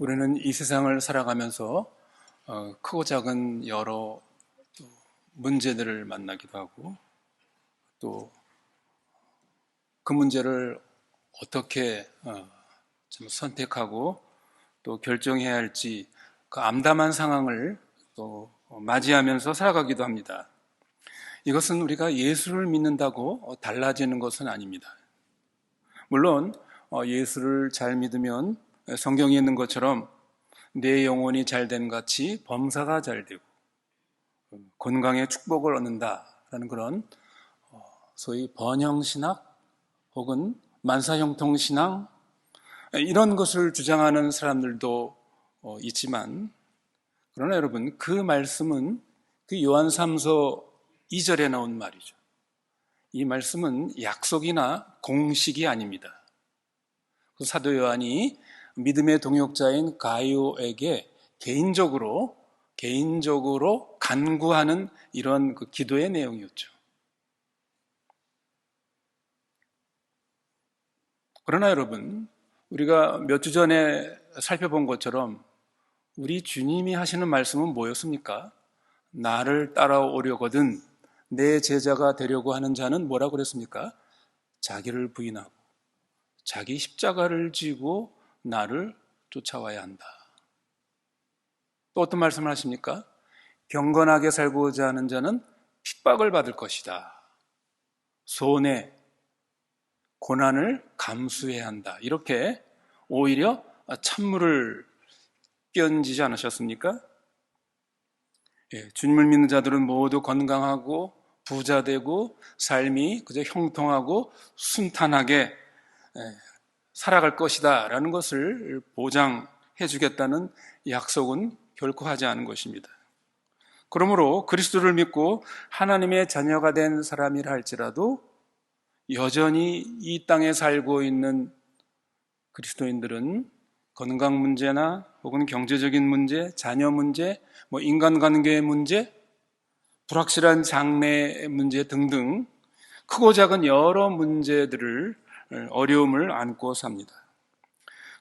우리는 이 세상을 살아가면서 크고 작은 여러 문제들을 만나기도 하고 또 그 문제를 어떻게 좀 선택하고 또 결정해야 할지 그 암담한 상황을 또 맞이하면서 살아가기도 합니다. 이것은 우리가 예수를 믿는다고 달라지는 것은 아닙니다. 물론 예수를 잘 믿으면 성경에 있는 것처럼 내 영혼이 잘됨 같이 범사가 잘 되고 건강의 축복을 얻는다라는 그런 소위 번영신학 혹은 만사형통신앙 이런 것을 주장하는 사람들도 있지만, 그러나 여러분, 그 말씀은 그 요한 3서 2절에 나온 말이죠. 이 말씀은 약속이나 공식이 아닙니다. 사도 요한이 믿음의 동역자인 가이오에게 개인적으로 간구하는 이런 그 기도의 내용이었죠. 그러나 여러분, 우리가 몇 주 전에 살펴본 것처럼 우리 주님이 하시는 말씀은 뭐였습니까? 나를 따라오려거든 내 제자가 되려고 하는 자는 뭐라고 그랬습니까? 자기를 부인하고 자기 십자가를 지고 나를 쫓아와야 한다. 또 어떤 말씀을 하십니까? 경건하게 살고자 하는 자는 핍박을 받을 것이다. 손해, 고난을 감수해야 한다. 이렇게 오히려 찬물을 끼얹지 않으셨습니까? 주님을 믿는 자들은 모두 건강하고 부자되고 삶이 그저 형통하고 순탄하게 살아갈 것이다 라는 것을 보장해 주겠다는 약속은 결코 하지 않은 것입니다. 그러므로 그리스도를 믿고 하나님의 자녀가 된 사람이라 할지라도 여전히 이 땅에 살고 있는 그리스도인들은 건강 문제나 혹은 경제적인 문제, 자녀 문제, 인간관계의 문제, 불확실한 장래 문제 등등 크고 작은 여러 문제들을 어려움을 안고 삽니다.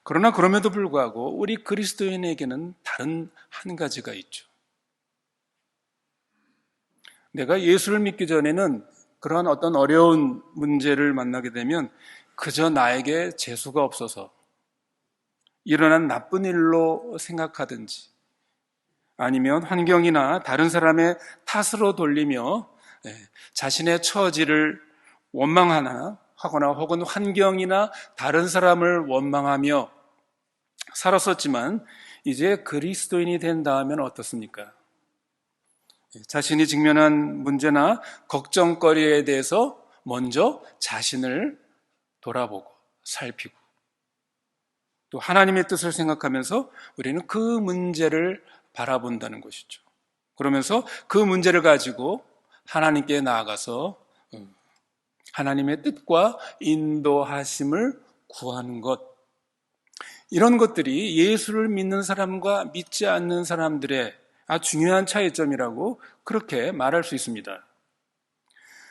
그러나 그럼에도 불구하고 우리 그리스도인에게는 다른 한 가지가 있죠. 내가 예수를 믿기 전에는 그러한 어떤 어려운 문제를 만나게 되면 그저 나에게 재수가 없어서 일어난 나쁜 일로 생각하든지 아니면 환경이나 다른 사람의 탓으로 돌리며 자신의 처지를 원망하거나 혹은 환경이나 다른 사람을 원망하며 살았었지만 이제 그리스도인이 된 다음에는 어떻습니까? 자신이 직면한 문제나 걱정거리에 대해서 먼저 자신을 돌아보고 살피고 또 하나님의 뜻을 생각하면서 우리는 그 문제를 바라본다는 것이죠. 그러면서 그 문제를 가지고 하나님께 나아가서 하나님의 뜻과 인도하심을 구하는 것, 이런 것들이 예수를 믿는 사람과 믿지 않는 사람들의 아주 중요한 차이점이라고 그렇게 말할 수 있습니다.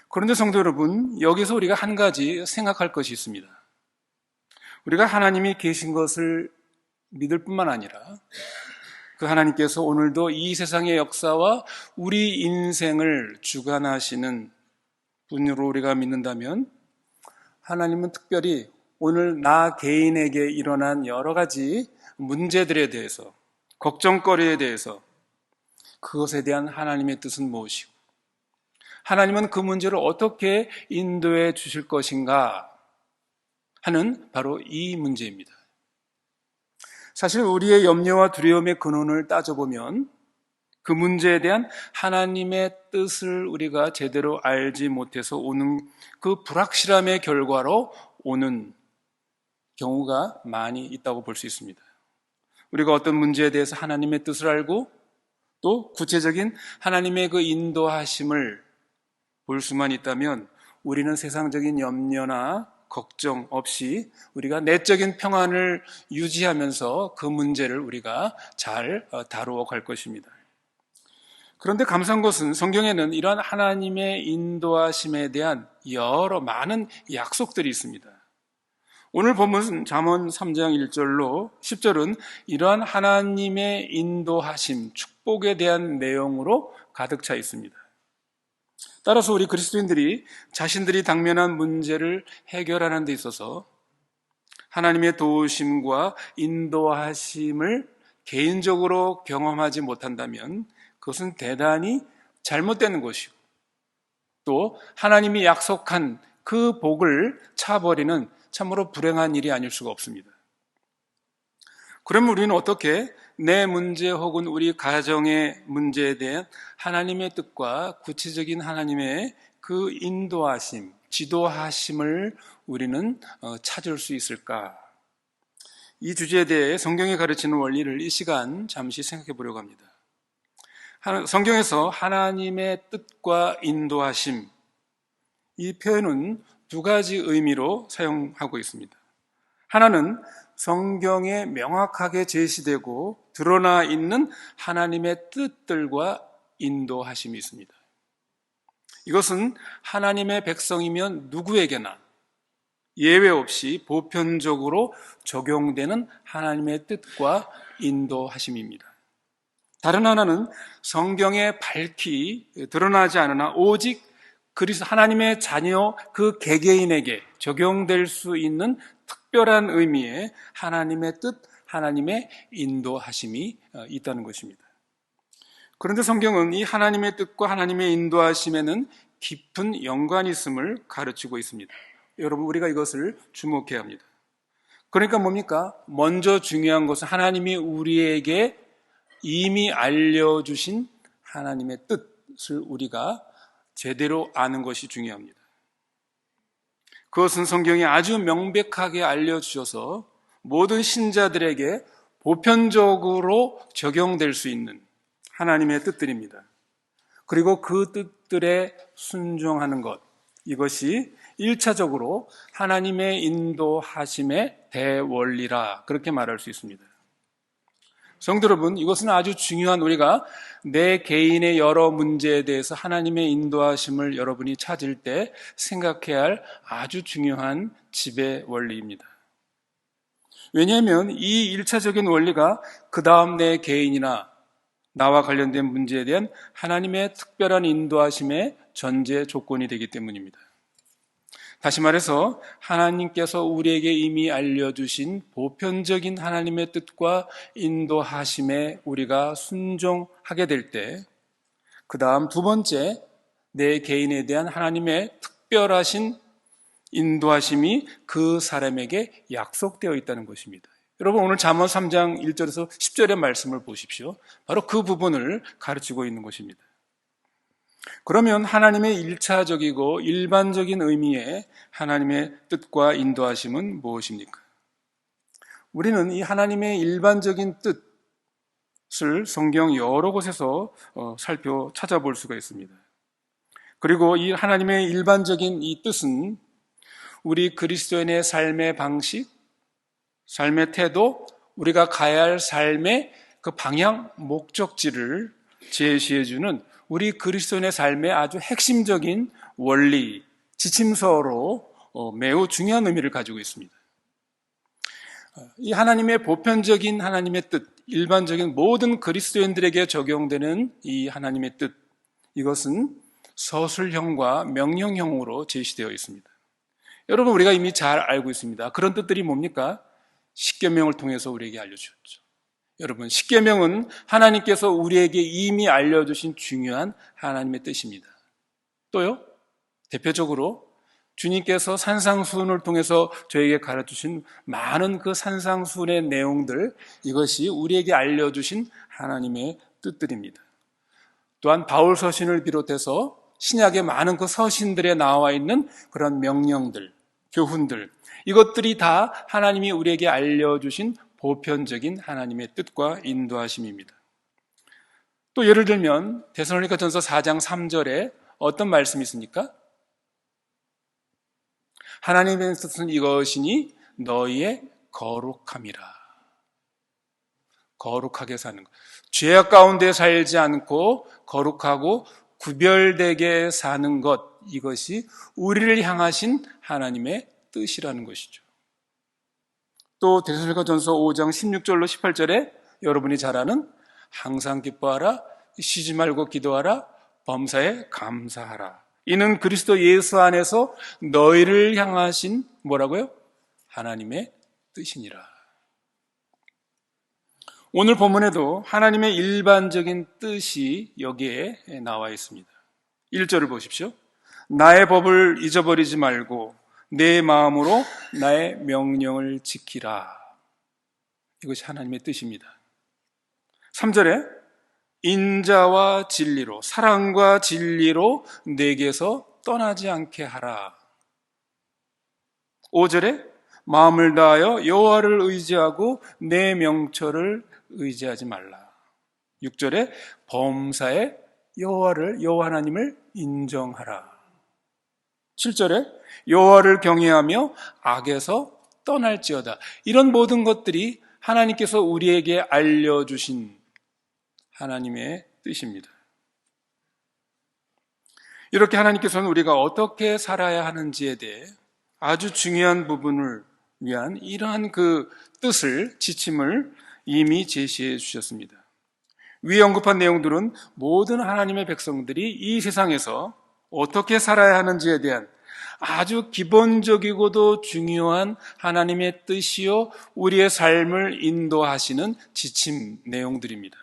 그런데 성도 여러분, 여기서 우리가 한 가지 생각할 것이 있습니다. 우리가 하나님이 계신 것을 믿을 뿐만 아니라 그 하나님께서 오늘도 이 세상의 역사와 우리 인생을 주관하시는 분으로 우리가 믿는다면 하나님은 특별히 오늘 나 개인에게 일어난 여러 가지 문제들에 대해서, 걱정거리에 대해서 그것에 대한 하나님의 뜻은 무엇이고 하나님은 그 문제를 어떻게 인도해 주실 것인가 하는 바로 이 문제입니다. 사실 우리의 염려와 두려움의 근원을 따져보면 그 문제에 대한 하나님의 뜻을 우리가 제대로 알지 못해서 오는 그 불확실함의 결과로 오는 경우가 많이 있다고 볼 수 있습니다. 우리가 어떤 문제에 대해서 하나님의 뜻을 알고 또 구체적인 하나님의 그 인도하심을 볼 수만 있다면 우리는 세상적인 염려나 걱정 없이 우리가 내적인 평안을 유지하면서 그 문제를 우리가 잘 다루어 갈 것입니다. 그런데 감사한 것은 성경에는 이러한 하나님의 인도하심에 대한 많은 약속들이 있습니다. 오늘 본문 잠언 3장 1절로 10절은 이러한 하나님의 인도하심, 축복에 대한 내용으로 가득 차 있습니다. 따라서 우리 그리스도인들이 자신들이 당면한 문제를 해결하는 데 있어서 하나님의 도우심과 인도하심을 개인적으로 경험하지 못한다면 그것은 대단히 잘못되는 것이고, 또 하나님이 약속한 그 복을 차버리는 참으로 불행한 일이 아닐 수가 없습니다. 그러면 우리는 어떻게 내 문제 혹은 우리 가정의 문제에 대한 하나님의 뜻과 구체적인 하나님의 그 인도하심, 지도하심을 우리는 찾을 수 있을까? 이 주제에 대해 성경이 가르치는 원리를 이 시간 잠시 생각해 보려고 합니다. 성경에서 하나님의 뜻과 인도하심, 이 표현은 두 가지 의미로 사용하고 있습니다. 하나는 성경에 명확하게 제시되고 드러나 있는 하나님의 뜻들과 인도하심이 있습니다. 이것은 하나님의 백성이면 누구에게나 예외 없이 보편적으로 적용되는 하나님의 뜻과 인도하심입니다. 다른 하나는 성경에 밝히 드러나지 않으나 오직 그리스도 하나님의 자녀 그 개개인에게 적용될 수 있는 특별한 의미의 하나님의 뜻, 하나님의 인도하심이 있다는 것입니다. 그런데 성경은 이 하나님의 뜻과 하나님의 인도하심에는 깊은 연관이 있음을 가르치고 있습니다. 여러분, 우리가 이것을 주목해야 합니다. 그러니까 뭡니까? 먼저 중요한 것은 하나님이 우리에게 이미 알려주신 하나님의 뜻을 우리가 제대로 아는 것이 중요합니다. 그것은 성경이 아주 명백하게 알려주셔서 모든 신자들에게 보편적으로 적용될 수 있는 하나님의 뜻들입니다. 그리고 그 뜻들에 순종하는 것, 이것이 1차적으로 하나님의 인도하심의 대원리라, 그렇게 말할 수 있습니다. 성도 여러분, 이것은 아주 중요한, 우리가 내 개인의 여러 문제에 대해서 하나님의 인도하심을 여러분이 찾을 때 생각해야 할 아주 중요한 지배 원리입니다. 왜냐하면 이 1차적인 원리가 그 다음 내 개인이나 나와 관련된 문제에 대한 하나님의 특별한 인도하심의 전제 조건이 되기 때문입니다. 다시 말해서 하나님께서 우리에게 이미 알려주신 보편적인 하나님의 뜻과 인도하심에 우리가 순종하게 될 때, 그 다음 두 번째, 내 개인에 대한 하나님의 특별하신 인도하심이 그 사람에게 약속되어 있다는 것입니다. 여러분, 오늘 잠언 3장 1절에서 10절의 말씀을 보십시오. 바로 그 부분을 가르치고 있는 것입니다. 그러면 하나님의 1차적이고 일반적인 의미의 하나님의 뜻과 인도하심은 무엇입니까? 우리는 이 하나님의 일반적인 뜻을 성경 여러 곳에서 찾아볼 수가 있습니다. 그리고 이 하나님의 일반적인 이 뜻은 우리 그리스도인의 삶의 방식, 삶의 태도, 우리가 가야 할 삶의 그 방향, 목적지를 제시해주는 우리 그리스도인의 삶의 아주 핵심적인 원리, 지침서로 매우 중요한 의미를 가지고 있습니다. 이 하나님의 보편적인 하나님의 뜻, 일반적인 모든 그리스도인들에게 적용되는 이 하나님의 뜻, 이것은 서술형과 명령형으로 제시되어 있습니다. 여러분, 우리가 이미 잘 알고 있습니다. 그런 뜻들이 뭡니까? 십계명을 통해서 우리에게 알려주셨죠. 여러분, 십계명은 하나님께서 우리에게 이미 알려주신 중요한 하나님의 뜻입니다. 또요, 대표적으로 주님께서 산상수훈을 통해서 저에게 가르쳐주신 많은 그 산상수훈의 내용들, 이것이 우리에게 알려주신 하나님의 뜻들입니다. 또한 바울 서신을 비롯해서 신약의 많은 그 서신들에 나와 있는 그런 명령들, 교훈들, 이것들이 다 하나님이 우리에게 알려주신 보편적인 하나님의 뜻과 인도하심입니다. 또 예를 들면 데살로니가전서 4장 3절에 어떤 말씀이 있습니까? 하나님의 뜻은 이것이니 너희의 거룩함이라. 거룩하게 사는 것. 죄악 가운데 살지 않고 거룩하고 구별되게 사는 것, 이것이 우리를 향하신 하나님의 뜻이라는 것이죠. 또 데살로니가전서 5장 16절로 18절에 여러분이 잘 아는 항상 기뻐하라, 쉬지 말고 기도하라, 범사에 감사하라. 이는 그리스도 예수 안에서 너희를 향하신 뭐라고요? 하나님의 뜻이니라. 오늘 본문에도 하나님의 일반적인 뜻이 여기에 나와 있습니다. 1절을 보십시오. 나의 법을 잊어버리지 말고 내 마음으로 나의 명령을 지키라. 이것이 하나님의 뜻입니다. 3절에 인자와 진리로, 사랑과 진리로 내게서 떠나지 않게 하라. 5절에 마음을 다하여 여호와를 의지하고 내 명철을 의지하지 말라. 6절에 범사에 여호와 하나님을 인정하라. 7절에 여호와를 경외하며 악에서 떠날지어다. 이런 모든 것들이 하나님께서 우리에게 알려주신 하나님의 뜻입니다. 이렇게 하나님께서는 우리가 어떻게 살아야 하는지에 대해 아주 중요한 부분을 위한 이러한 그 뜻을, 지침을 이미 제시해 주셨습니다. 위에 언급한 내용들은 모든 하나님의 백성들이 이 세상에서 어떻게 살아야 하는지에 대한 아주 기본적이고도 중요한 하나님의 뜻이요, 우리의 삶을 인도하시는 지침 내용들입니다.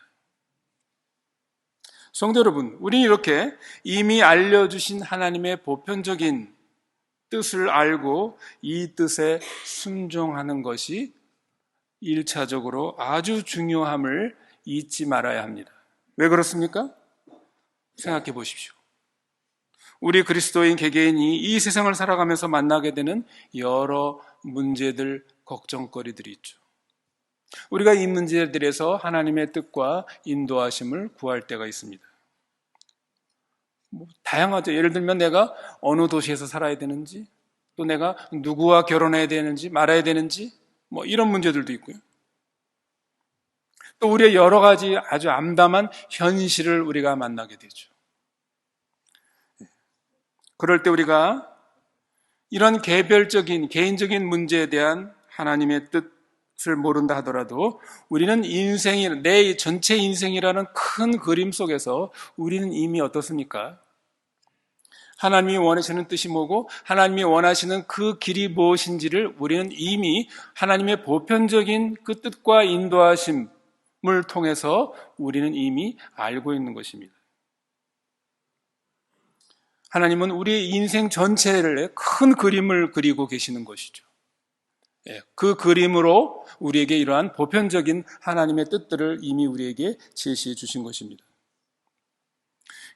성도 여러분, 우리는 이렇게 이미 알려주신 하나님의 보편적인 뜻을 알고 이 뜻에 순종하는 것이 1차적으로 아주 중요함을 잊지 말아야 합니다. 왜 그렇습니까? 생각해 보십시오. 우리 그리스도인 개개인이 이 세상을 살아가면서 만나게 되는 여러 문제들, 걱정거리들이 있죠. 우리가 이 문제들에서 하나님의 뜻과 인도하심을 구할 때가 있습니다. 다양하죠. 예를 들면 내가 어느 도시에서 살아야 되는지, 또 내가 누구와 결혼해야 되는지, 말아야 되는지, 이런 문제들도 있고요. 또 우리의 여러 가지 아주 암담한 현실을 우리가 만나게 되죠. 그럴 때 우리가 이런 개별적인, 개인적인 문제에 대한 하나님의 뜻을 모른다 하더라도 우리는 내 전체 인생이라는 큰 그림 속에서 우리는 이미 어떻습니까? 하나님이 원하시는 뜻이 뭐고 하나님이 원하시는 그 길이 무엇인지를 우리는 이미 하나님의 보편적인 그 뜻과 인도하심을 통해서 우리는 이미 알고 있는 것입니다. 하나님은 우리의 인생 전체를 큰 그림을 그리고 계시는 것이죠. 그 그림으로 우리에게 이러한 보편적인 하나님의 뜻들을 이미 우리에게 제시해 주신 것입니다.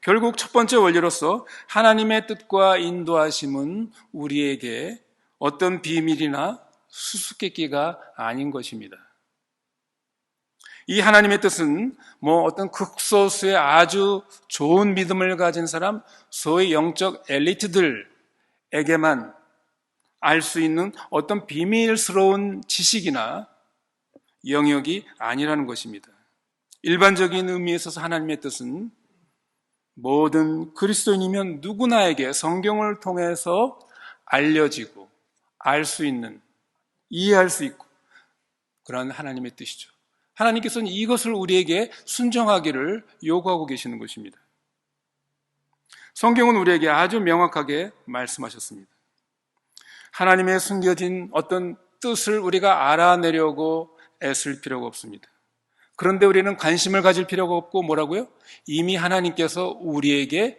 결국 첫 번째 원리로서 하나님의 뜻과 인도하심은 우리에게 어떤 비밀이나 수수께끼가 아닌 것입니다. 이 하나님의 뜻은 어떤 극소수의 아주 좋은 믿음을 가진 사람, 소위 영적 엘리트들에게만 알 수 있는 어떤 비밀스러운 지식이나 영역이 아니라는 것입니다. 일반적인 의미에 있어서 하나님의 뜻은 모든 그리스도인이면 누구나에게 성경을 통해서 알려지고 알 수 있는, 이해할 수 있고 그런 하나님의 뜻이죠. 하나님께서는 이것을 우리에게 순종하기를 요구하고 계시는 것입니다. 성경은 우리에게 아주 명확하게 말씀하셨습니다. 하나님의 숨겨진 어떤 뜻을 우리가 알아내려고 애쓸 필요가 없습니다. 그런데 우리는 관심을 가질 필요가 없고 뭐라고요? 이미 하나님께서 우리에게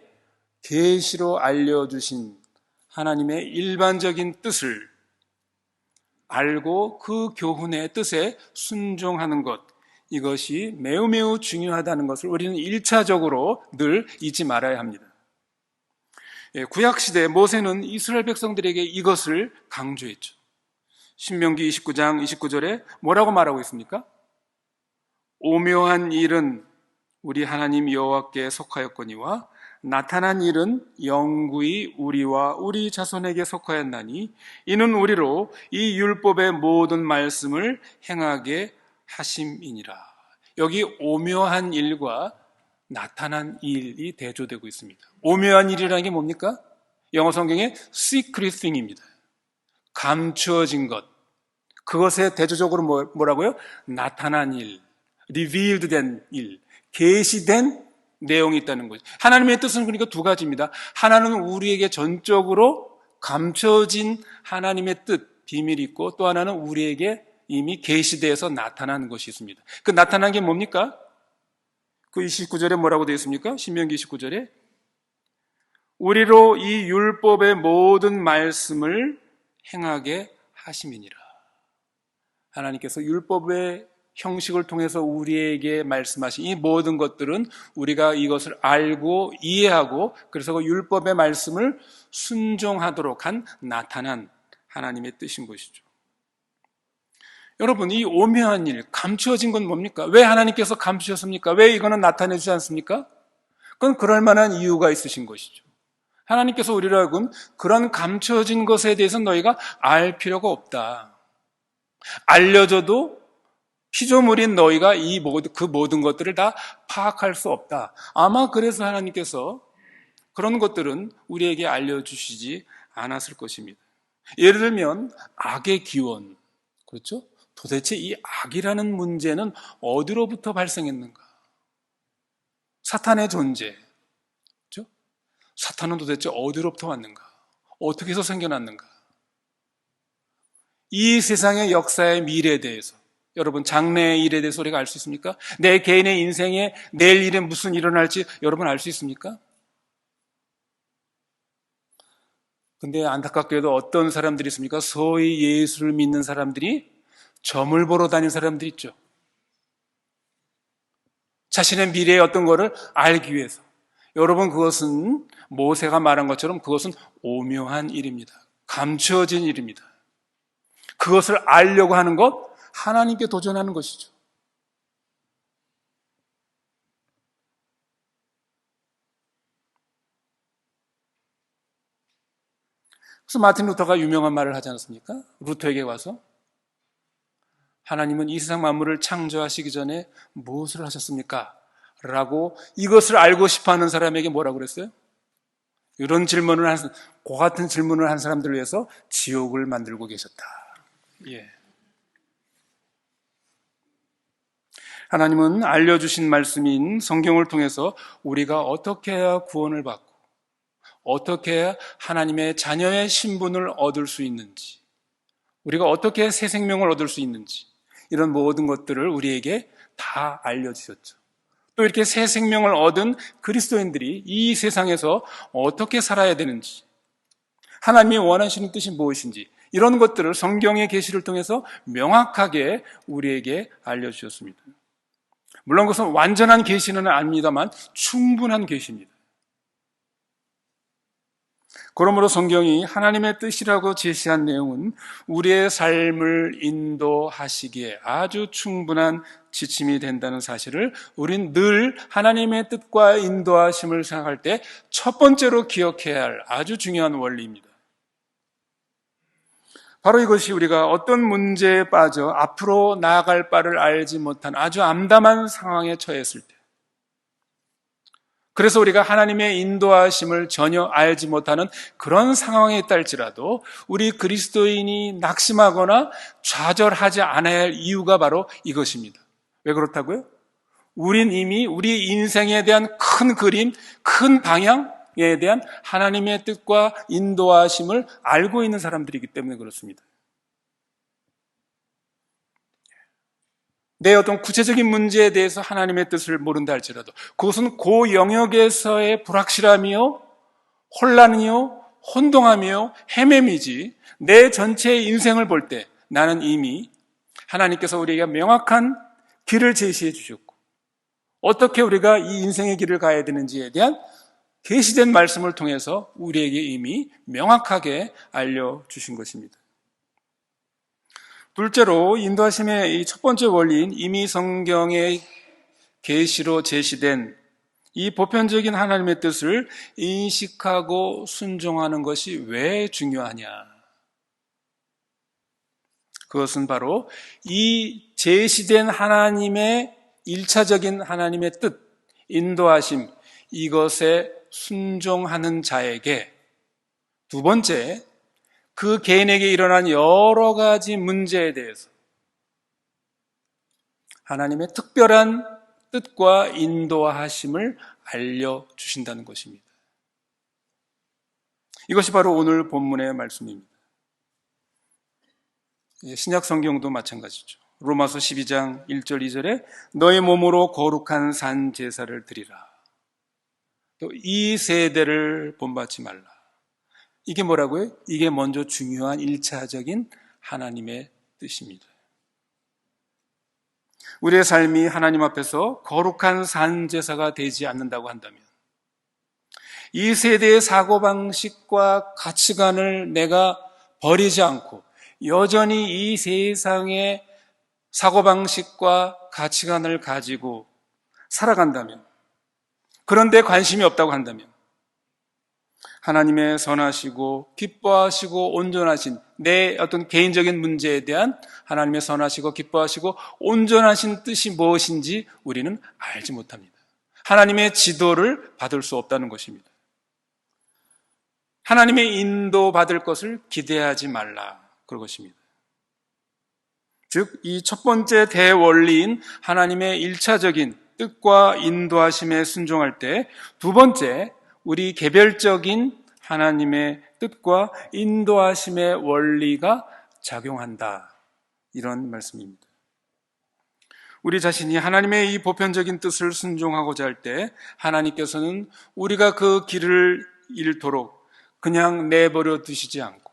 계시로 알려주신 하나님의 일반적인 뜻을 알고 그 교훈의 뜻에 순종하는 것, 이것이 매우 매우 중요하다는 것을 우리는 1차적으로 늘 잊지 말아야 합니다. 구약시대 모세는 이스라엘 백성들에게 이것을 강조했죠. 신명기 29장 29절에 뭐라고 말하고 있습니까? 오묘한 일은 우리 하나님 여호와께 속하였거니와 나타난 일은 영구히 우리와 우리 자손에게 속하였나니 이는 우리로 이 율법의 모든 말씀을 행하게 하심이니라. 여기 오묘한 일과 나타난 일이 대조되고 있습니다. 오묘한 일이라는 게 뭡니까? 영어 성경에 secret thing입니다. 감추어진 것, 그것에 대조적으로 뭐라고요? 나타난 일, revealed 된 일, 계시된 내용이 있다는 거죠. 하나님의 뜻은 그러니까 두 가지입니다. 하나는 우리에게 전적으로 감춰진 하나님의 뜻, 비밀이 있고, 또 하나는 우리에게 이미 계시되어서 나타난 것이 있습니다. 그 나타난 게 뭡니까? 그 29절에 뭐라고 되어 있습니까? 신명기 29절에 우리로 이 율법의 모든 말씀을 행하게 하심이니라. 하나님께서 율법의 형식을 통해서 우리에게 말씀하신 이 모든 것들은 우리가 이것을 알고 이해하고 그래서 그 율법의 말씀을 순종하도록 한 나타난 하나님의 뜻인 것이죠. 여러분, 이 오묘한 일, 감추어진 건 뭡니까? 왜 하나님께서 감추셨습니까? 왜 이거는 나타내 주지 않습니까? 그건 그럴 만한 이유가 있으신 것이죠. 하나님께서 우리로 하여금 그런 감추어진 것에 대해서 너희가 알 필요가 없다. 알려줘도 피조물인 너희가 그 모든 것들을 다 파악할 수 없다. 아마 그래서 하나님께서 그런 것들은 우리에게 알려주시지 않았을 것입니다. 예를 들면 악의 기원, 그렇죠? 도대체 이 악이라는 문제는 어디로부터 발생했는가? 사탄의 존재, 그렇죠? 사탄은 도대체 어디로부터 왔는가? 어떻게 해서 생겨났는가? 이 세상의 역사의 미래에 대해서 여러분, 장래의 일에 대해서 우리가 알 수 있습니까? 내 개인의 인생에 내일 일에 무슨 일어날지 여러분 알 수 있습니까? 근데 안타깝게도 어떤 사람들이 있습니까? 소위 예수를 믿는 사람들이 점을 보러 다니는 사람들이 있죠. 자신의 미래의 어떤 거를 알기 위해서. 여러분, 그것은 모세가 말한 것처럼 그것은 오묘한 일입니다. 감추어진 일입니다. 그것을 알려고 하는 것, 하나님께 도전하는 것이죠. 그래서 마틴 루터가 유명한 말을 하지 않습니까? 루터에게 와서 하나님은 이 세상 만물을 창조하시기 전에 무엇을 하셨습니까? 라고 이것을 알고 싶어하는 사람에게 뭐라고 그랬어요? 이런 질문을 그 같은 질문을 한 사람들을 위해서 지옥을 만들고 계셨다. 예. 하나님은 알려주신 말씀인 성경을 통해서 우리가 어떻게 해야 구원을 받고 어떻게 해야 하나님의 자녀의 신분을 얻을 수 있는지, 우리가 어떻게 새 생명을 얻을 수 있는지, 이런 모든 것들을 우리에게 다 알려주셨죠. 또 이렇게 새 생명을 얻은 그리스도인들이 이 세상에서 어떻게 살아야 되는지, 하나님이 원하시는 뜻이 무엇인지, 이런 것들을 성경의 계시를 통해서 명확하게 우리에게 알려주셨습니다. 물론 그것은 완전한 계시는 아닙니다만 충분한 계시입니다. 그러므로 성경이 하나님의 뜻이라고 제시한 내용은 우리의 삶을 인도하시기에 아주 충분한 지침이 된다는 사실을 우린 늘 하나님의 뜻과 인도하심을 생각할 때 첫 번째로 기억해야 할 아주 중요한 원리입니다. 바로 이것이 우리가 어떤 문제에 빠져 앞으로 나아갈 바를 알지 못한 아주 암담한 상황에 처했을 때, 그래서 우리가 하나님의 인도하심을 전혀 알지 못하는 그런 상황에 있다 할지라도 우리 그리스도인이 낙심하거나 좌절하지 않아야 할 이유가 바로 이것입니다. 왜 그렇다고요? 우린 이미 우리 인생에 대한 큰 그림, 큰 방향에 대한 하나님의 뜻과 인도하심을 알고 있는 사람들이기 때문에 그렇습니다. 내 어떤 구체적인 문제에 대해서 하나님의 뜻을 모른다 할지라도 그것은 그 영역에서의 불확실함이요, 혼란이요, 혼동함이요, 헤매미지, 내 전체의 인생을 볼 때 나는 이미 하나님께서 우리에게 명확한 길을 제시해 주셨고 어떻게 우리가 이 인생의 길을 가야 되는지에 대한 계시된 말씀을 통해서 우리에게 이미 명확하게 알려주신 것입니다. 둘째로 인도하심의 이 첫 번째 원리인 이미 성경의 계시로 제시된 이 보편적인 하나님의 뜻을 인식하고 순종하는 것이 왜 중요하냐? 그것은 바로 이 제시된 하나님의 일차적인 하나님의 뜻, 인도하심, 이것에 순종하는 자에게 두 번째, 그 개인에게 일어난 여러 가지 문제에 대해서 하나님의 특별한 뜻과 인도하심을 알려주신다는 것입니다. 이것이 바로 오늘 본문의 말씀입니다. 신약 성경도 마찬가지죠. 로마서 12장 1절 2절에 너의 몸으로 거룩한 산 제사를 드리라. 또 이 세대를 본받지 말라. 이게 뭐라고요? 이게 먼저 중요한 1차적인 하나님의 뜻입니다. 우리의 삶이 하나님 앞에서 거룩한 산 제사가 되지 않는다고 한다면 이 세대의 사고방식과 가치관을 내가 버리지 않고 여전히 이 세상의 사고방식과 가치관을 가지고 살아간다면, 그런데 관심이 없다고 한다면 하나님의 선하시고 기뻐하시고 온전하신 내 어떤 개인적인 문제에 대한 하나님의 선하시고 기뻐하시고 온전하신 뜻이 무엇인지 우리는 알지 못합니다. 하나님의 지도를 받을 수 없다는 것입니다. 하나님의 인도받을 것을 기대하지 말라, 그런 것입니다. 즉, 이 첫 번째 대원리인 하나님의 1차적인 뜻과 인도하심에 순종할 때, 두 번째, 우리 개별적인 하나님의 뜻과 인도하심의 원리가 작용한다, 이런 말씀입니다. 우리 자신이 하나님의 이 보편적인 뜻을 순종하고자 할 때 하나님께서는 우리가 그 길을 잃도록 그냥 내버려 두시지 않고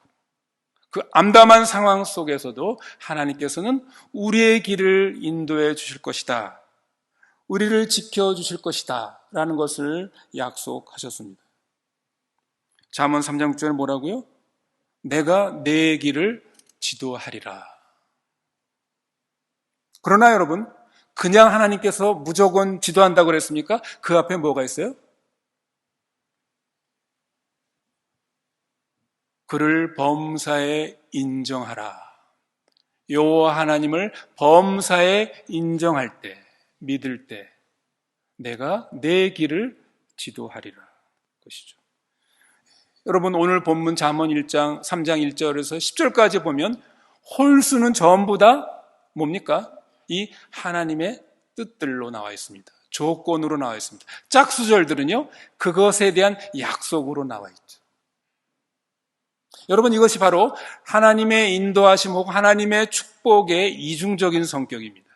그 암담한 상황 속에서도 하나님께서는 우리의 길을 인도해 주실 것이다, 우리를 지켜주실 것이다 라는 것을 약속하셨습니다. 잠언 3장 9절에 뭐라고요? 내가 내 길을 지도하리라. 그러나 여러분, 그냥 하나님께서 무조건 지도한다고 그랬습니까? 그 앞에 뭐가 있어요? 그를 범사에 인정하라. 여호와 하나님을 범사에 인정할 때, 믿을 때 내가 내 길을 지도하리라 것이죠. 여러분, 오늘 본문 잠언 1장 3장 1절에서 10절까지 보면 홀수는 전부 다 뭡니까? 이 하나님의 뜻들로 나와 있습니다. 조건으로 나와 있습니다. 짝수절들은요, 그것에 대한 약속으로 나와 있죠. 여러분, 이것이 바로 하나님의 인도하심 혹은 하나님의 축복의 이중적인 성격입니다.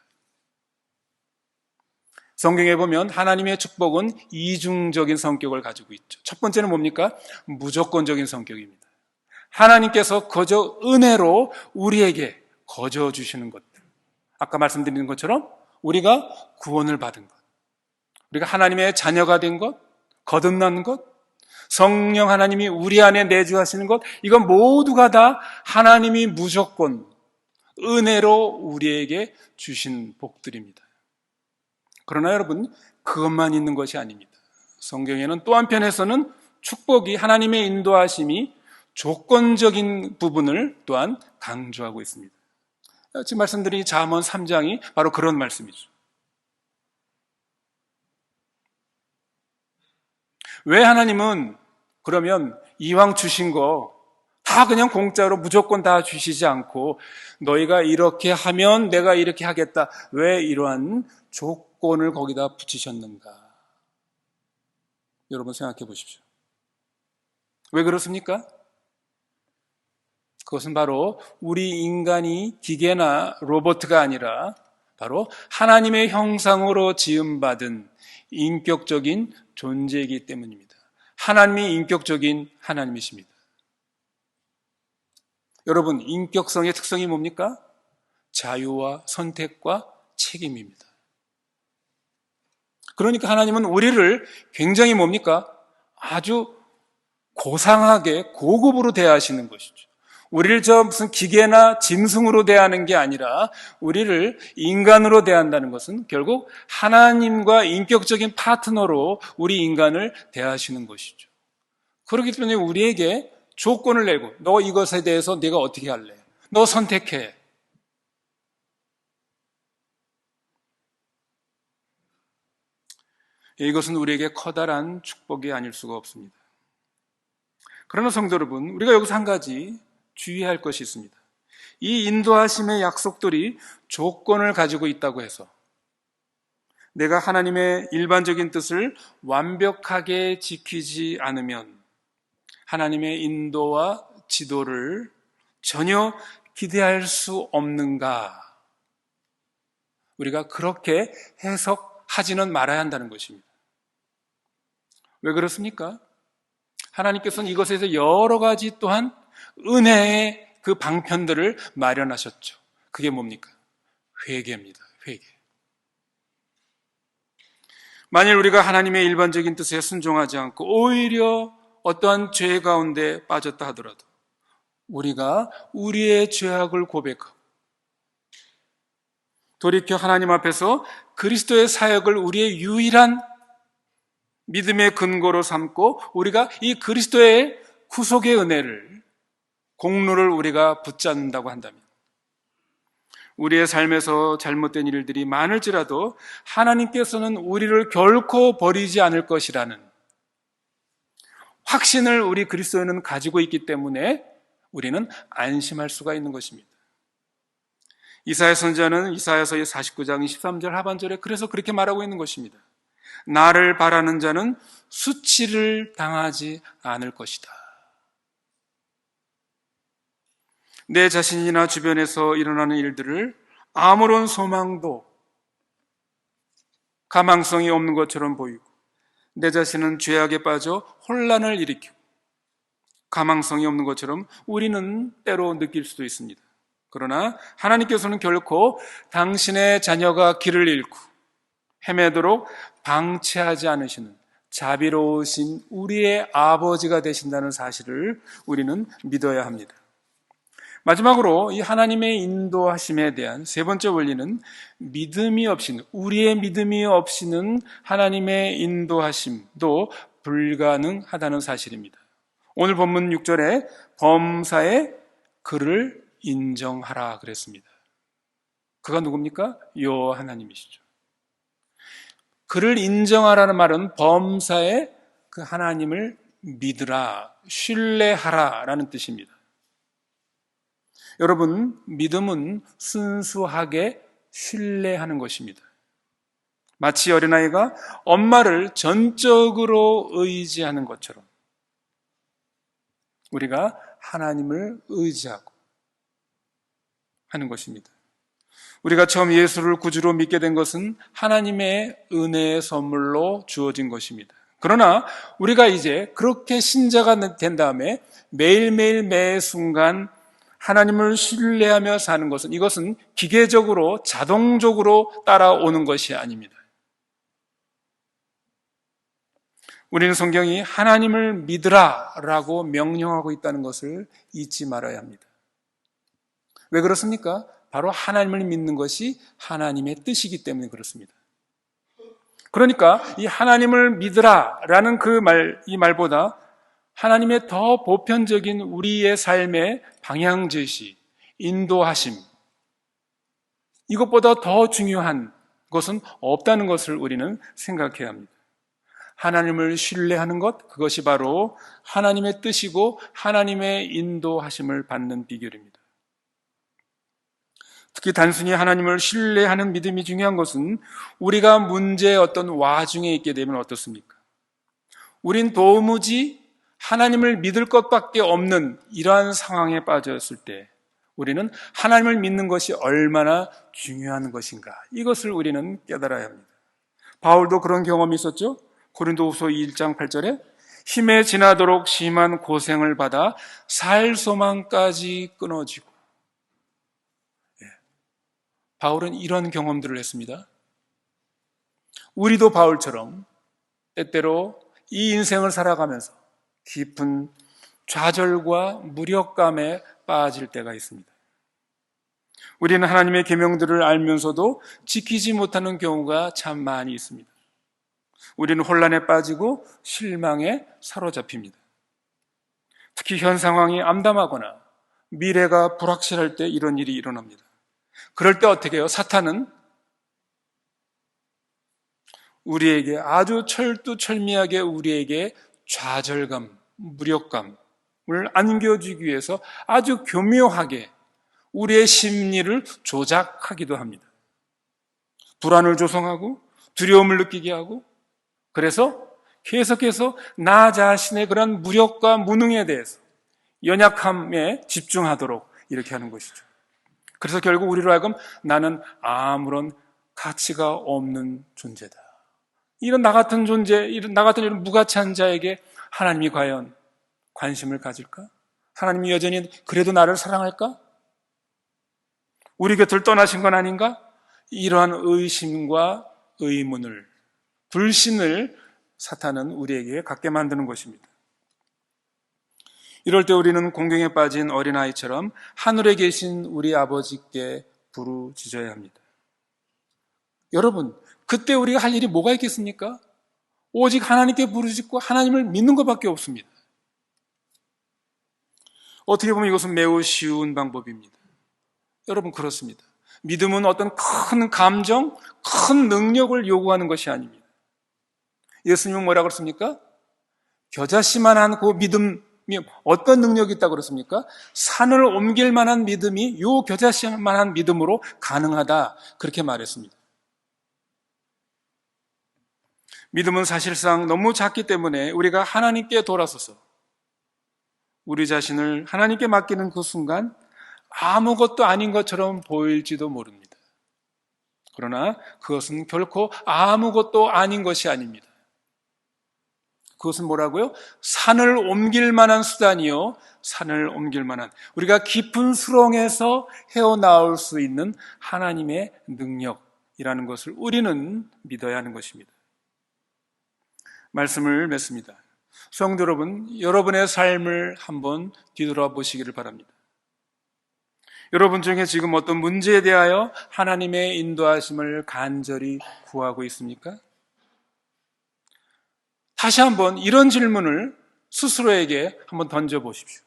성경에 보면 하나님의 축복은 이중적인 성격을 가지고 있죠. 첫 번째는 뭡니까? 무조건적인 성격입니다. 하나님께서 거저 은혜로 우리에게 거저 주시는 것들. 아까 말씀드린 것처럼 우리가 구원을 받은 것, 우리가 하나님의 자녀가 된 것, 거듭난 것, 성령 하나님이 우리 안에 내주하시는 것, 이건 모두가 다 하나님이 무조건 은혜로 우리에게 주신 복들입니다. 그러나 여러분, 그것만 있는 것이 아닙니다. 성경에는 또 한편에서는 축복이, 하나님의 인도하심이 조건적인 부분을 또한 강조하고 있습니다. 지금 말씀드린 잠언 3장이 바로 그런 말씀이죠. 왜 하나님은 그러면 이왕 주신 거 다 그냥 공짜로 무조건 다 주시지 않고 너희가 이렇게 하면 내가 이렇게 하겠다, 왜 이러한 조건을 거기다 붙이셨는가? 여러분 생각해 보십시오. 왜 그렇습니까? 그것은 바로 우리 인간이 기계나 로봇가 아니라 바로 하나님의 형상으로 지음받은 인격적인 존재이기 때문입니다. 하나님이 인격적인 하나님이십니다. 여러분, 인격성의 특성이 뭡니까? 자유와 선택과 책임입니다. 그러니까 하나님은 우리를 굉장히 뭡니까? 아주 고상하게 고급으로 대하시는 것이죠. 우리를 저 무슨 기계나 짐승으로 대하는 게 아니라 우리를 인간으로 대한다는 것은 결국 하나님과 인격적인 파트너로 우리 인간을 대하시는 것이죠. 그렇기 때문에 우리에게 조건을 내고 너 이것에 대해서 네가 어떻게 할래? 너 선택해. 이것은 우리에게 커다란 축복이 아닐 수가 없습니다. 그러나 성도 여러분, 우리가 여기서 한 가지 주의할 것이 있습니다. 이 인도하심의 약속들이 조건을 가지고 있다고 해서 내가 하나님의 일반적인 뜻을 완벽하게 지키지 않으면 하나님의 인도와 지도를 전혀 기대할 수 없는가? 우리가 그렇게 해석하지는 말아야 한다는 것입니다. 왜 그렇습니까? 하나님께서는 이것에 대해서 여러 가지 또한 은혜의 그 방편들을 마련하셨죠. 그게 뭡니까? 회개입니다. 회개. 만일 우리가 하나님의 일반적인 뜻에 순종하지 않고 오히려 어떠한 죄 가운데 빠졌다 하더라도 우리가 우리의 죄악을 고백하고 돌이켜 하나님 앞에서 그리스도의 사역을 우리의 유일한 믿음의 근거로 삼고 우리가 이 그리스도의 구속의 은혜를 공로를 우리가 붙잡는다고 한다면 우리의 삶에서 잘못된 일들이 많을지라도 하나님께서는 우리를 결코 버리지 않을 것이라는 확신을 우리 그리스도인은 가지고 있기 때문에 우리는 안심할 수가 있는 것입니다. 이사야 선지자는 이사야서의 49장 23절 하반절에 그래서 그렇게 말하고 있는 것입니다. 나를 바라는 자는 수치를 당하지 않을 것이다. 내 자신이나 주변에서 일어나는 일들을 아무런 소망도 가망성이 없는 것처럼 보이고 내 자신은 죄악에 빠져 혼란을 일으키고 가망성이 없는 것처럼 우리는 때로 느낄 수도 있습니다. 그러나 하나님께서는 결코 당신의 자녀가 길을 잃고 헤매도록 방치하지 않으시는 자비로우신 우리의 아버지가 되신다는 사실을 우리는 믿어야 합니다. 마지막으로 이 하나님의 인도하심에 대한 세 번째 원리는 믿음이 없이는, 우리의 믿음이 없이는 하나님의 인도하심도 불가능하다는 사실입니다. 오늘 본문 6절에 범사에 그를 인정하라 그랬습니다. 그가 누굽니까? 여호와 하나님이시죠. 그를 인정하라는 말은 범사에 그 하나님을 믿으라, 신뢰하라 라는 뜻입니다. 여러분, 믿음은 순수하게 신뢰하는 것입니다. 마치 어린아이가 엄마를 전적으로 의지하는 것처럼 우리가 하나님을 의지하고 하는 것입니다. 우리가 처음 예수를 구주로 믿게 된 것은 하나님의 은혜의 선물로 주어진 것입니다. 그러나 우리가 이제 그렇게 신자가 된 다음에 매일매일 매 순간 하나님을 신뢰하며 사는 것은 이것은 기계적으로 자동적으로 따라오는 것이 아닙니다. 우리는 성경이 하나님을 믿으라 라고 명령하고 있다는 것을 잊지 말아야 합니다. 왜 그렇습니까? 바로 하나님을 믿는 것이 하나님의 뜻이기 때문에 그렇습니다. 그러니까 이 하나님을 믿으라 라는 이 말보다 하나님의 더 보편적인 우리의 삶의 방향 제시, 인도하심, 이것보다 더 중요한 것은 없다는 것을 우리는 생각해야 합니다. 하나님을 신뢰하는 것, 그것이 바로 하나님의 뜻이고 하나님의 인도하심을 받는 비결입니다. 특히 단순히 하나님을 신뢰하는 믿음이 중요한 것은 우리가 문제의 어떤 와중에 있게 되면 어떻습니까? 우린 도무지 하나님을 믿을 것밖에 없는 이러한 상황에 빠졌을 때 우리는 하나님을 믿는 것이 얼마나 중요한 것인가, 이것을 우리는 깨달아야 합니다. 바울도 그런 경험이 있었죠. 고린도후서 1장 8절에 힘에 지나도록 심한 고생을 받아 살 소망까지 끊어지고, 바울은 이런 경험들을 했습니다. 우리도 바울처럼 때때로 이 인생을 살아가면서 깊은 좌절과 무력감에 빠질 때가 있습니다. 우리는 하나님의 계명들을 알면서도 지키지 못하는 경우가 참 많이 있습니다. 우리는 혼란에 빠지고 실망에 사로잡힙니다. 특히 현 상황이 암담하거나 미래가 불확실할 때 이런 일이 일어납니다. 그럴 때 어떻게 해요? 사탄은 우리에게 아주 철두철미하게 우리에게 좌절감, 무력감, 안겨주기 위해서 아주 교묘하게 우리의 심리를 조작하기도 합니다. 불안을 조성하고 두려움을 느끼게 하고, 그래서 계속해서 나 자신의 그런 무력과 무능에 대해서, 연약함에 집중하도록 이렇게 하는 것이죠. 그래서 결국 우리로 하여금 나는 아무런 가치가 없는 존재다, 이런 나 같은 존재, 나 같은 이런 무가치한 자에게 하나님이 과연 관심을 가질까? 하나님이 여전히 그래도 나를 사랑할까? 우리 곁을 떠나신 건 아닌가? 이러한 의심과 의문을, 불신을 사탄은 우리에게 갖게 만드는 것입니다. 이럴 때 우리는 공경에 빠진 어린아이처럼 하늘에 계신 우리 아버지께 부르짖어야 합니다. 여러분, 그때 우리가 할 일이 뭐가 있겠습니까? 오직 하나님께 부르짖고 하나님을 믿는 것밖에 없습니다. 어떻게 보면 이것은 매우 쉬운 방법입니다. 여러분, 그렇습니다. 믿음은 어떤 큰 감정, 큰 능력을 요구하는 것이 아닙니다. 예수님은 뭐라고 그랬습니까? 겨자씨만한 그 믿음이 어떤 능력이 있다고 그랬습니까? 산을 옮길 만한 믿음이 요 겨자씨만한 믿음으로 가능하다, 그렇게 말했습니다. 믿음은 사실상 너무 작기 때문에 우리가 하나님께 돌아서서 우리 자신을 하나님께 맡기는 그 순간 아무것도 아닌 것처럼 보일지도 모릅니다. 그러나 그것은 결코 아무것도 아닌 것이 아닙니다. 그것은 뭐라고요? 산을 옮길 만한 수단이요, 산을 옮길 만한, 우리가 깊은 수렁에서 헤어나올 수 있는 하나님의 능력이라는 것을 우리는 믿어야 하는 것입니다. 말씀을 맺습니다. 성도 여러분, 여러분의 삶을 한번 뒤돌아보시기를 바랍니다. 여러분 중에 지금 어떤 문제에 대하여 하나님의 인도하심을 간절히 구하고 있습니까? 다시 한번 이런 질문을 스스로에게 한번 던져보십시오.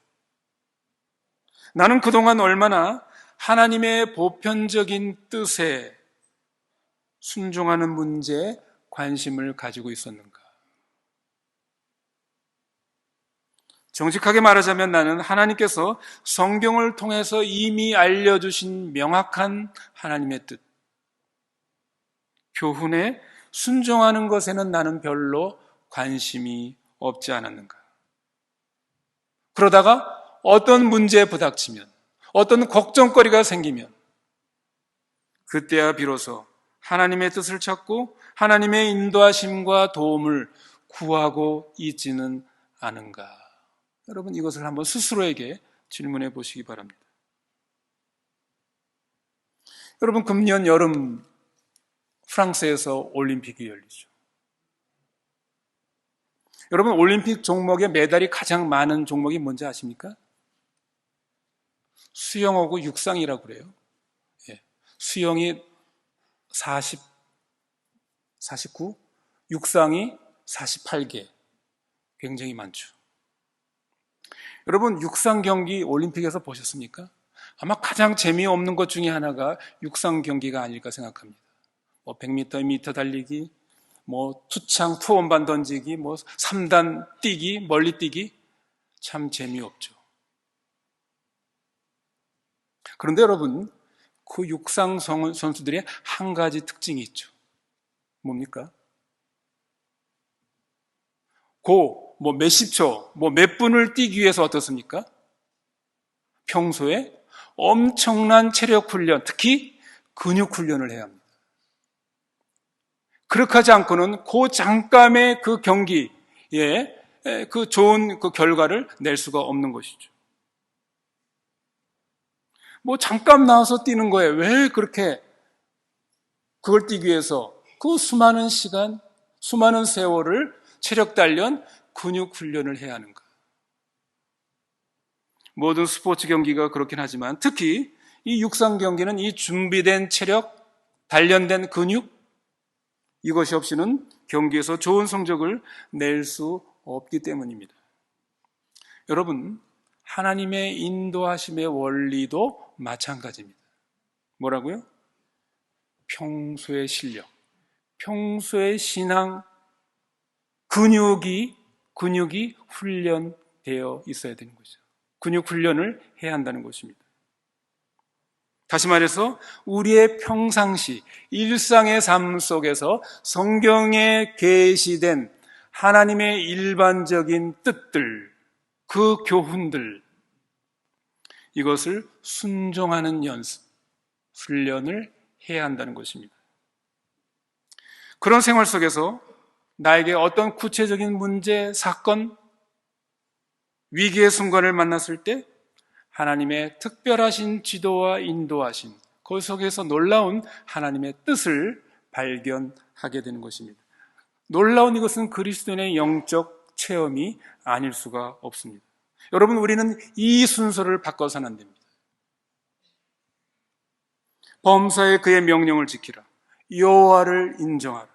나는 그동안 얼마나 하나님의 보편적인 뜻에 순종하는 문제에 관심을 가지고 있었는가? 정직하게 말하자면 나는 하나님께서 성경을 통해서 이미 알려주신 명확한 하나님의 뜻, 교훈에 순종하는 것에는 나는 별로 관심이 없지 않았는가? 그러다가 어떤 문제에 부닥치면, 어떤 걱정거리가 생기면 그때야 비로소 하나님의 뜻을 찾고 하나님의 인도하심과 도움을 구하고 있지는 않은가? 여러분, 이것을 한번 스스로에게 질문해 보시기 바랍니다. 여러분, 금년 여름 프랑스에서 올림픽이 열리죠. 여러분, 올림픽 종목의 메달이 가장 많은 종목이 뭔지 아십니까? 수영하고 육상이라고 그래요. 예. 수영이 49, 육상이 48개. 굉장히 많죠. 여러분, 육상 경기 올림픽에서 보셨습니까? 아마 가장 재미없는 것 중에 하나가 육상 경기가 아닐까 생각합니다. 100m, 2m 달리기, 투창, 투원반 던지기, 3단 뛰기, 멀리 뛰기, 참 재미없죠. 그런데 여러분, 그 육상 선수들의 한 가지 특징이 있죠. 뭡니까? 몇십 초, 몇 분을 뛰기 위해서 어떻습니까? 평소에 엄청난 체력 훈련, 특히 근육 훈련을 해야 합니다. 그렇게 하지 않고는 그 잠깐의 그 경기에 그 좋은 그 결과를 낼 수가 없는 것이죠. 잠깐 나와서 뛰는 거예요. 왜 그렇게 그걸 뛰기 위해서 그 수많은 시간, 수많은 세월을 체력 단련, 근육 훈련을 해야 하는가? 모든 스포츠 경기가 그렇긴 하지만 특히 이 육상 경기는 이 준비된 체력, 단련된 근육, 이것이 없이는 경기에서 좋은 성적을 낼 수 없기 때문입니다. 여러분, 하나님의 인도하심의 원리도 마찬가지입니다. 뭐라고요? 평소의 실력, 평소의 신앙, 근육이 훈련되어야 되어 있어야 되는 거죠. 근육 훈련을 해야 한다는 것입니다. 다시 말해서 우리의 평상시 일상의 삶 속에서 성경에 계시된 하나님의 일반적인 뜻들, 그 교훈들, 이것을 순종하는 연습, 훈련을 해야 한다는 것입니다. 그런 생활 속에서 나에게 어떤 구체적인 문제, 사건, 위기의 순간을 만났을 때 하나님의 특별하신 지도와 인도하심, 그 속에서 놀라운 하나님의 뜻을 발견하게 되는 것입니다. 놀라운 이것은 그리스도인의 영적 체험이 아닐 수가 없습니다. 여러분, 우리는 이 순서를 바꿔서는 안 됩니다. 범사에 그의 명령을 지키라. 여호와를 인정하라.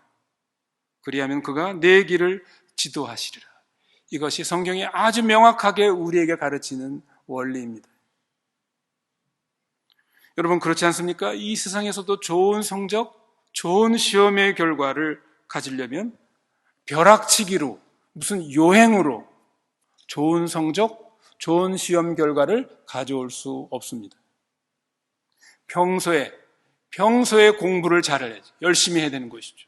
그리하면 그가 내 길을 지도하시리라. 이것이 성경이 아주 명확하게 우리에게 가르치는 원리입니다. 여러분, 그렇지 않습니까? 이 세상에서도 좋은 성적, 좋은 시험의 결과를 가지려면 벼락치기로, 무슨 요행으로 좋은 성적, 좋은 시험 결과를 가져올 수 없습니다. 평소에 공부를 잘해야지, 열심히 해야 되는 것이죠.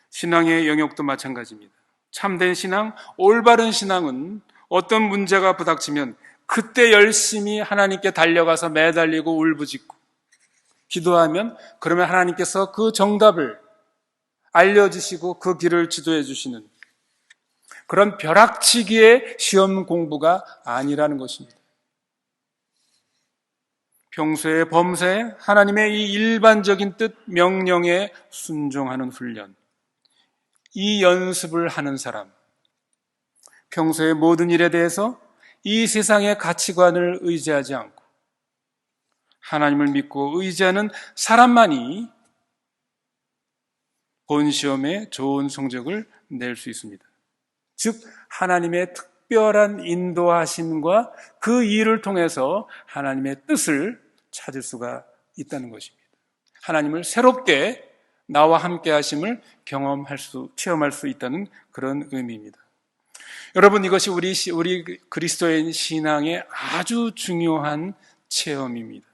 신앙의 영역도 마찬가지입니다. 참된 신앙, 올바른 신앙은 어떤 문제가 부닥치면 그때 열심히 하나님께 달려가서 매달리고 울부짖고 기도하면, 그러면 하나님께서 그 정답을 알려주시고 그 길을 지도해 주시는 그런 벼락치기의 시험 공부가 아니라는 것입니다. 평소에 범사에 하나님의 이 일반적인 뜻, 명령에 순종하는 훈련, 이 연습을 하는 사람, 평소의 모든 일에 대해서 이 세상의 가치관을 의지하지 않고 하나님을 믿고 의지하는 사람만이 본 시험에 좋은 성적을 낼 수 있습니다. 즉, 하나님의 특별한 인도하심과 그 일을 통해서 하나님의 뜻을 찾을 수가 있다는 것입니다. 하나님을 새롭게 나와 함께 하심을 체험할 수 있다는 그런 의미입니다. 여러분, 이것이 우리 그리스도인 신앙의 아주 중요한 체험입니다.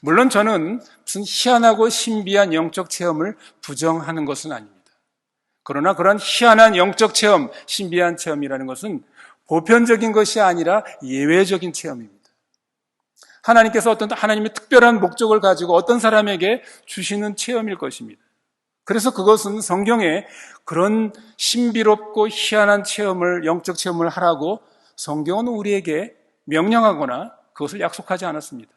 물론 저는 무슨 희한하고 신비한 영적 체험을 부정하는 것은 아닙니다. 그러나 그런 희한한 영적 체험, 신비한 체험이라는 것은 보편적인 것이 아니라 예외적인 체험입니다. 하나님께서 어떤 하나님의 특별한 목적을 가지고 어떤 사람에게 주시는 체험일 것입니다. 그래서 그것은 성경에 그런 신비롭고 희한한 체험을, 영적 체험을 하라고 성경은 우리에게 명령하거나 그것을 약속하지 않았습니다.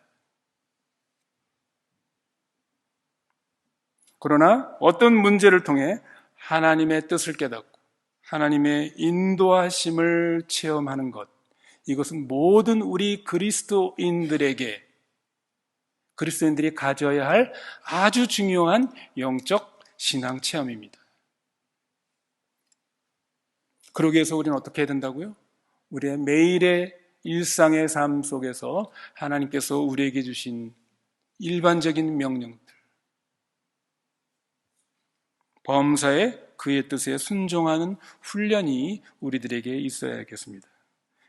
그러나 어떤 문제를 통해 하나님의 뜻을 깨닫고 하나님의 인도하심을 체험하는 것, 이것은 모든 우리 그리스도인들이 가져야 할 아주 중요한 영적 신앙 체험입니다. 그러기 위해서 우리는 어떻게 해야 된다고요? 우리의 매일의 일상의 삶 속에서 하나님께서 우리에게 주신 일반적인 명령들, 범사에 그의 뜻에 순종하는 훈련이 우리들에게 있어야겠습니다.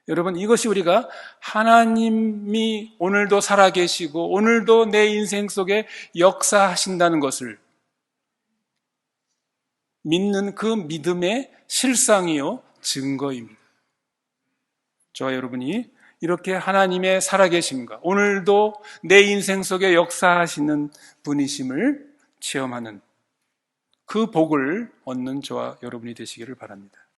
여러분, 이것이 우리가 하나님이 오늘도 살아계시고 오늘도 내 인생 속에 역사하신다는 것을 믿는 그 믿음의 실상이요 증거입니다. 저와 여러분이 이렇게 하나님의 살아계심과 오늘도 내 인생 속에 역사하시는 분이심을 체험하는 그 복을 얻는 저와 여러분이 되시기를 바랍니다.